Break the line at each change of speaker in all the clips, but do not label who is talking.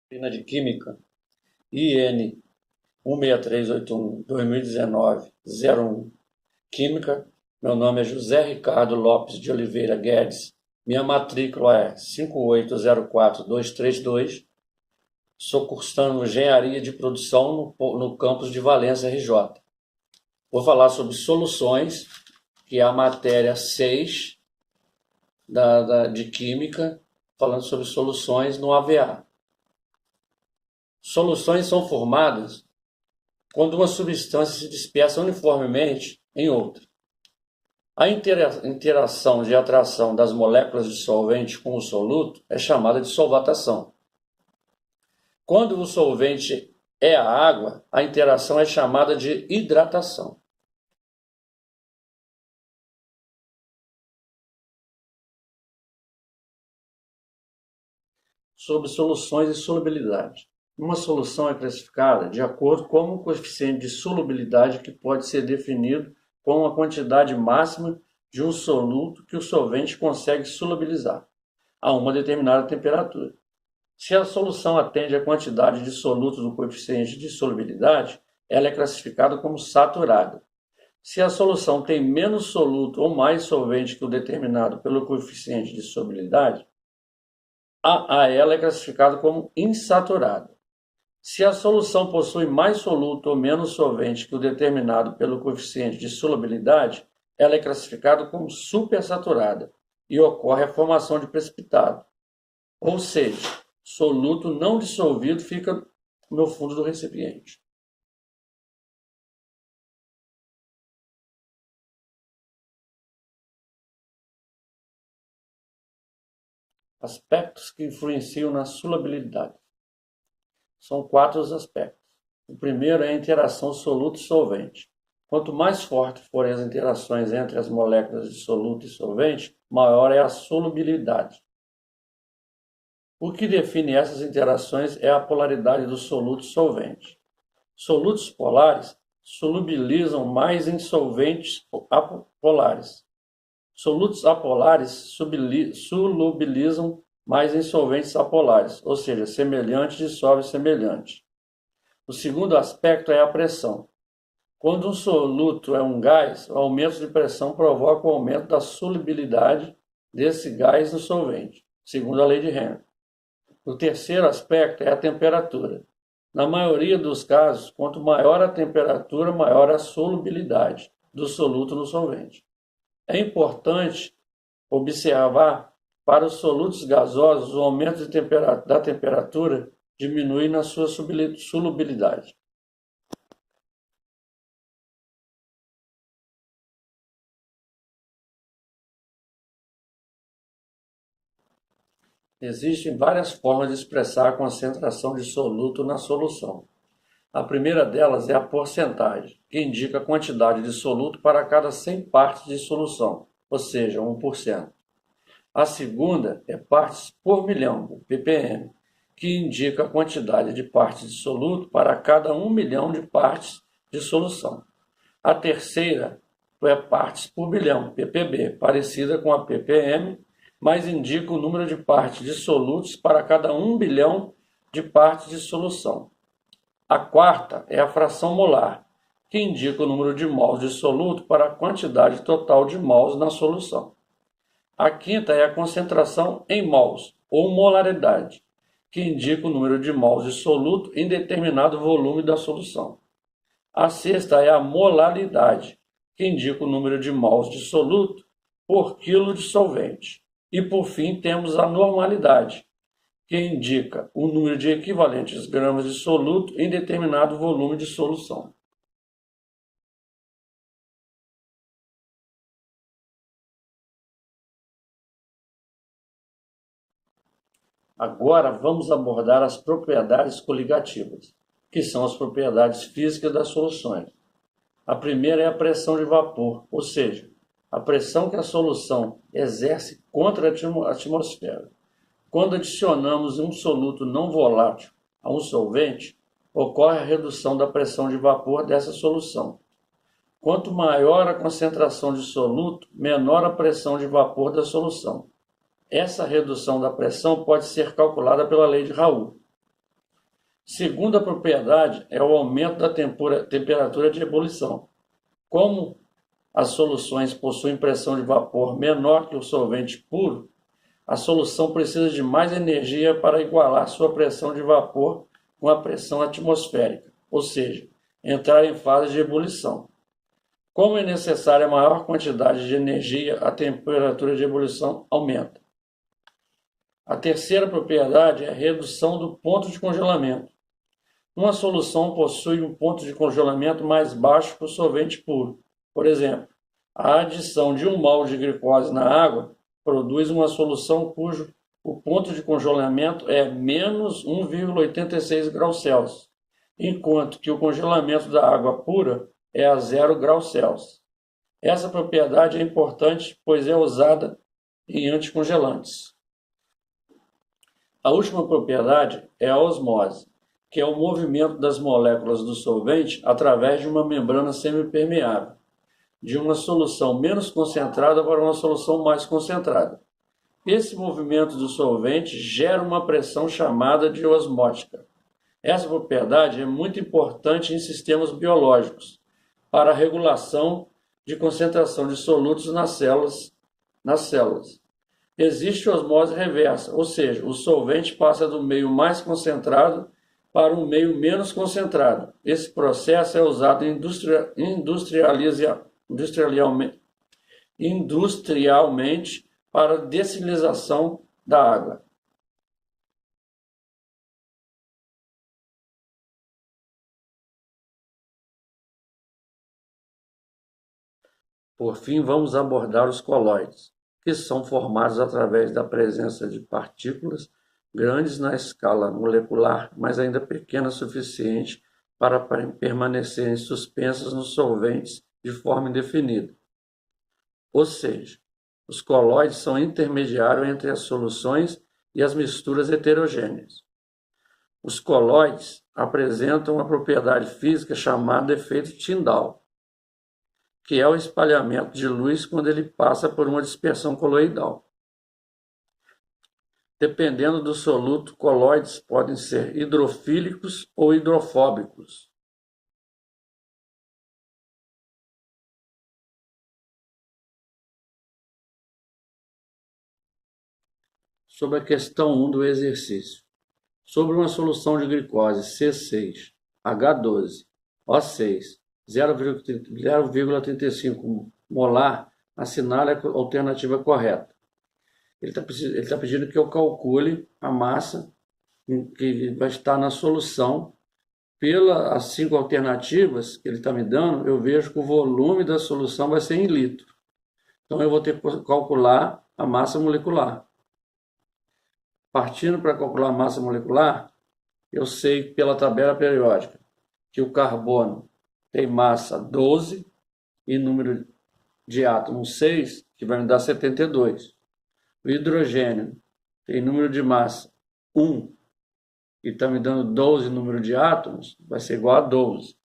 Disciplina de Química, IN 16381-2019-01. Química. Meu nome é José Ricardo Lopes de Oliveira Guedes. Minha matrícula é 5804232. Sou cursando Engenharia de Produção no campus de Valença, RJ. Vou falar sobre soluções, que é a matéria 6 de Química, falando sobre soluções no AVA. Soluções são formadas quando uma substância se dispersa uniformemente em outra. A interação de atração das moléculas de solvente com o soluto é chamada de solvatação. Quando o solvente é a água, a interação é chamada de hidratação. Sobre soluções e solubilidade. Uma solução é classificada de acordo com o coeficiente de solubilidade, que pode ser definido como a quantidade máxima de um soluto que o solvente consegue solubilizar a uma determinada temperatura. Se a solução atende à quantidade de soluto do coeficiente de solubilidade, ela é classificada como saturada. Se a solução tem menos soluto ou mais solvente que o determinado pelo coeficiente de solubilidade, ela é classificada como insaturada. Se a solução possui mais soluto ou menos solvente que o determinado pelo coeficiente de solubilidade, ela é classificada como supersaturada e ocorre a formação de precipitado. Ou seja, soluto não dissolvido fica no fundo do recipiente. Aspectos que influenciam na solubilidade. São 4 os aspectos. O primeiro é a interação soluto-solvente. Quanto mais fortes forem as interações entre as moléculas de soluto e solvente, maior é a solubilidade. O que define essas interações é a polaridade do soluto-solvente. Solutos polares solubilizam mais em solventes apolares. Solutos apolares solubilizam mais em solventes apolares, ou seja, semelhante dissolve semelhante. O segundo aspecto é a pressão. Quando um soluto é um gás, o aumento de pressão provoca o aumento da solubilidade desse gás no solvente, segundo a lei de Henry. O terceiro aspecto é a temperatura. Na maioria dos casos, quanto maior a temperatura, maior a solubilidade do soluto no solvente. É importante observar para os solutos gasosos, o aumento da temperatura diminui na sua solubilidade. Existem várias formas de expressar a concentração de soluto na solução. A primeira delas é a porcentagem, que indica a quantidade de soluto para cada 100 partes de solução, ou seja, 1%. A segunda é partes por milhão, o ppm, que indica a quantidade de partes de soluto para cada 1 milhão de partes de solução. A terceira é partes por bilhão, ppb, parecida com a ppm, mas indica o número de partes de solutos para cada 1 bilhão de partes de solução. A quarta é a fração molar, que indica o número de mols de soluto para a quantidade total de mols na solução. A quinta é a concentração em mols, ou molaridade, que indica o número de mols de soluto em determinado volume da solução. A sexta é a molaridade, que indica o número de mols de soluto por quilo de solvente. E, por fim, temos a normalidade, que indica o número de equivalentes gramas de soluto em determinado volume de solução. Agora vamos abordar as propriedades coligativas, que são as propriedades físicas das soluções. A primeira é a pressão de vapor, ou seja, a pressão que a solução exerce contra a atmosfera. Quando adicionamos um soluto não volátil a um solvente, ocorre a redução da pressão de vapor dessa solução. Quanto maior a concentração de soluto, menor a pressão de vapor da solução. Essa redução da pressão pode ser calculada pela lei de Raoult. Segunda propriedade é o aumento da temperatura de ebulição. Como as soluções possuem pressão de vapor menor que o solvente puro, a solução precisa de mais energia para igualar sua pressão de vapor com a pressão atmosférica, ou seja, entrar em fase de ebulição. Como é necessária maior quantidade de energia, a temperatura de ebulição aumenta. A terceira propriedade é a redução do ponto de congelamento. Uma solução possui um ponto de congelamento mais baixo que o solvente puro. Por exemplo, a adição de 1 mol de glicose na água produz uma solução cujo o ponto de congelamento é menos 1,86 graus Celsius, enquanto que o congelamento da água pura é a 0 graus Celsius. Essa propriedade é importante, pois é usada em anticongelantes. A última propriedade é a osmose, que é o movimento das moléculas do solvente através de uma membrana semipermeável, de uma solução menos concentrada para uma solução mais concentrada. Esse movimento do solvente gera uma pressão chamada de osmótica. Essa propriedade é muito importante em sistemas biológicos, para a regulação de concentração de solutos nas células. Existe osmose reversa, ou seja, o solvente passa do meio mais concentrado para um meio menos concentrado. Esse processo é usado industrialmente para a dessalinização da água. Por fim, vamos abordar os colóides, que são formados através da presença de partículas grandes na escala molecular, mas ainda pequenas o suficiente para permanecerem suspensas nos solventes de forma indefinida. Ou seja, os colóides são intermediários entre as soluções e as misturas heterogêneas. Os colóides apresentam uma propriedade física chamada efeito Tyndall, que é o espalhamento de luz quando ele passa por uma dispersão coloidal. Dependendo do soluto, colóides podem ser hidrofílicos ou hidrofóbicos. Sobre a questão 1 do exercício. Sobre uma solução de glicose C6, H12, O6, 0,35 molar, assinale a alternativa correta. Ele está pedindo que eu calcule a massa que vai estar na solução. Pelas 5 alternativas que ele está me dando, eu vejo que o volume da solução vai ser em litro. Então, eu vou ter que calcular a massa molecular. Partindo para calcular a massa molecular, eu sei pela tabela periódica que o carbono tem massa 12 e número de átomos 6, que vai me dar 72. O hidrogênio tem número de massa 1 e está me dando 12 número de átomos, vai ser igual a 12.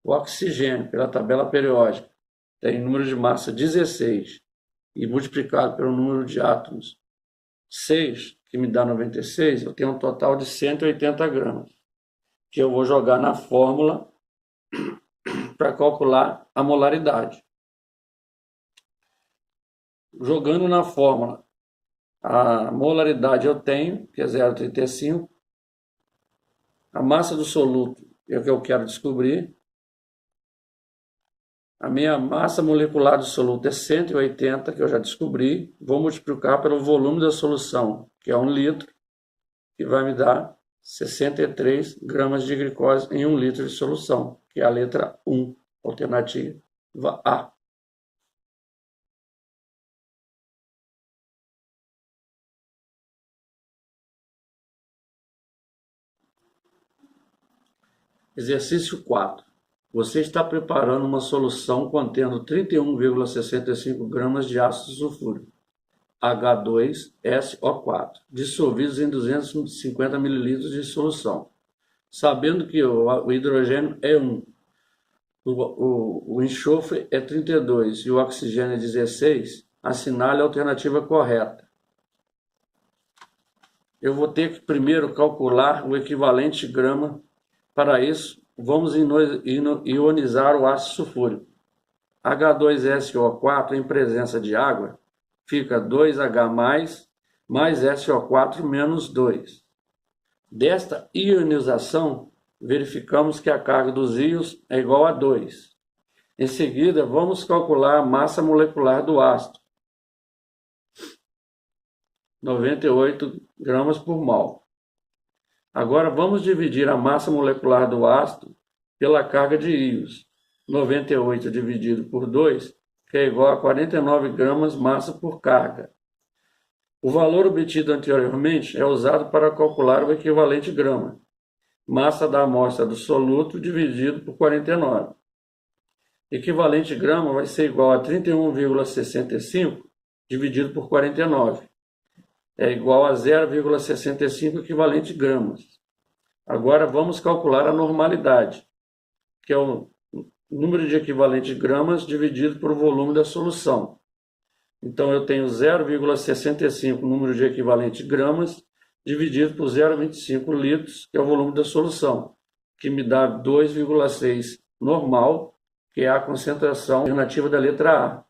O oxigênio, pela tabela periódica, tem número de massa 16 e multiplicado pelo número de átomos 6, que me dá 96, eu tenho um total de 180 gramas, que eu vou jogar na fórmula para calcular a molaridade. Jogando na fórmula, a molaridade eu tenho, que é 0,35. A massa do soluto é o que eu quero descobrir. A minha massa molecular do soluto é 180, que eu já descobri. Vou multiplicar pelo volume da solução, que é 1 litro, que vai me dar 63 gramas de glicose em 1 litro de solução, que é a letra 1, alternativa A. Exercício 4. Você está preparando uma solução contendo 31,65 gramas de ácido sulfúrico, H2SO4, dissolvidos em 250 ml de solução. Sabendo que o hidrogênio é 1, o enxofre é 32 e o oxigênio é 16, assinale a alternativa correta. eu vou ter que primeiro calcular o equivalente grama. Para isso, vamos ionizar o ácido sulfúrico. H2SO4 em presença de água fica 2H mais SO4 menos 2. Desta ionização, verificamos que a carga dos íons é igual a 2. Em seguida, vamos calcular a massa molecular do ácido, 98 gramas por mol. Agora vamos dividir a massa molecular do ácido pela carga de íons, 98 dividido por 2, que é igual a 49 gramas massa por carga. O valor obtido anteriormente é usado para calcular o equivalente grama, massa da amostra do soluto dividido por 49. Equivalente grama vai ser igual a 31,65 dividido por 49. É igual a 0,65 equivalente gramas. Agora vamos calcular a normalidade, que é o número de equivalentes gramas dividido por volume da solução. Então eu tenho 0,65 número de equivalentes gramas dividido por 0,25 litros, que é o volume da solução, que me dá 2,6 normal, que é a concentração alternativa da letra A.